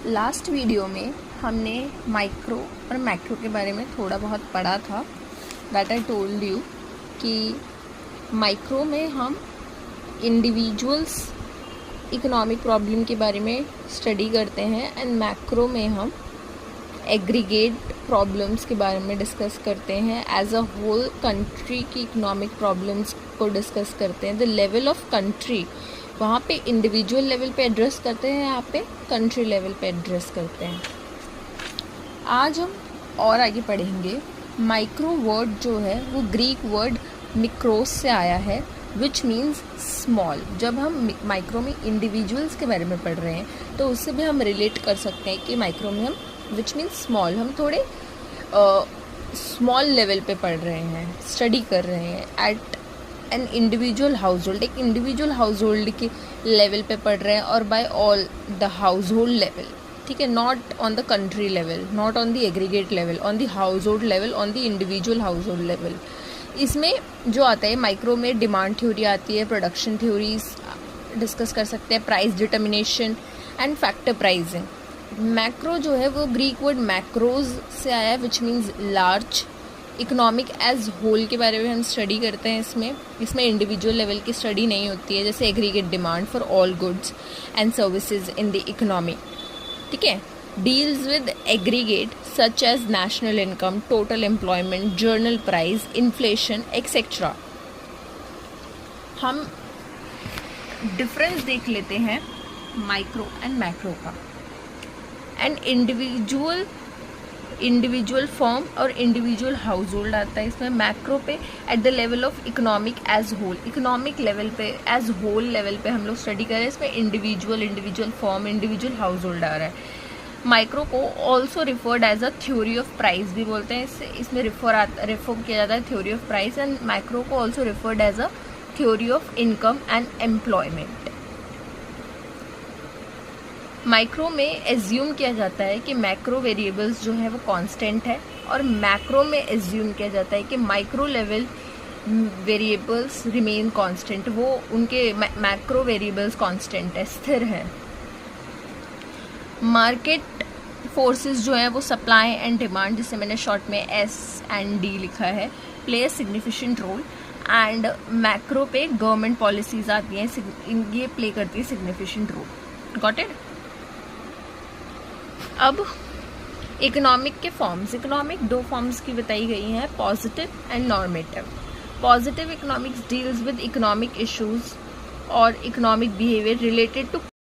Last video में हमने micro और मैक्रो के बारे में थोड़ा बहुत पढ़ा था। दैट आई टोल्ड यू कि माइक्रो में हम इंडिविजुअल्स इकोनॉमिक प्रॉब्लम के बारे में स्टडी करते हैं एंड मैक्रो में हम एग्रीगेट प्रॉब्लम्स के बारे में डिस्कस करते हैं। एज अ होल कंट्री की इकोनॉमिक प्रॉब्लम्स को डिस्कस करते हैं। द लेवल ऑफ कंट्री वहाँ पे इंडिविजुअल लेवल पे एड्रेस करते हैं, यहाँ पे कंट्री लेवल पे एड्रेस करते हैं। आज हम और आगे पढ़ेंगे। माइक्रो वर्ड जो है वो ग्रीक वर्ड मिक्रोस से आया है, विच मीन्स स्मॉल। जब हम माइक्रो में इंडिविजुअल्स के बारे में पढ़ रहे हैं तो उससे भी हम रिलेट कर सकते हैं कि माइक्रो में हम विच मीन्स स्मॉल, हम थोड़े स्मॉल लेवल पे पढ़ रहे हैं, स्टडी कर रहे हैं at an individual household. एक इंडिविजुअल हाउस होल्ड के लेवल पे पढ़ रहे हैं और by all the household level, ठीक है, not on the country level, not on the aggregate level, on the household level, on the individual household level. इसमें जो आता है माइक्रो में डिमांड थ्योरी आती है, प्रोडक्शन थ्योरीज डिस्कस कर सकते हैं, price determination and factor pricing. Macro जो है वो ग्रीक वर्ड मैक्रोज से आया है, which means large. Economic as whole के बारे में हम स्टडी करते हैं। इसमें इंडिविजुअल लेवल की स्टडी नहीं होती है, जैसे aggregate demand for all goods and services in the economy, ठीक है। Deals with aggregate such as national income, total employment, general price, inflation etcetera. हम डिफरेंस देख लेते हैं माइक्रो एंड मैक्रो का। एंड इंडिविजुअल फर्म और इंडिविजुअल हाउस होल्ड आता है इसमें। मैक्रो पे at the level of economic as whole, economic level पे एज होल लेवल पे हम लोग स्टडी कर रहे हैं। इसमें individual firm, individual household आ रहा है। माइक्रो को also referred as a theory of price भी बोलते हैं। इसमें रिफर किया जाता है theory of price. And macro को also referred as a theory of income and employment. Micro में एज्यूम किया जाता है कि मैक्रो वेरिएबल्स जो है वो कांस्टेंट है, और मैक्रो में एज्यूम किया जाता है कि micro level variables remain constant. वो उनके मैक्रो वेरिएबल्स कांस्टेंट है, स्थिर है। मार्केट फोर्सेस जो है वो सप्लाई एंड डिमांड, जिसे मैंने शॉर्ट में S&D लिखा है, play a significant role. And macro पे गवर्नमेंट पॉलिसीज आती हैं, ये प्ले करती है सिग्निफिकेंट रोल। Got it. अब इकोनॉमिक के फॉर्म्स, इकोनॉमिक दो फॉर्म्स की बताई गई हैं, positive and normative. Positive economics deals with economic issues और इकोनॉमिक बिहेवियर रिलेटेड टू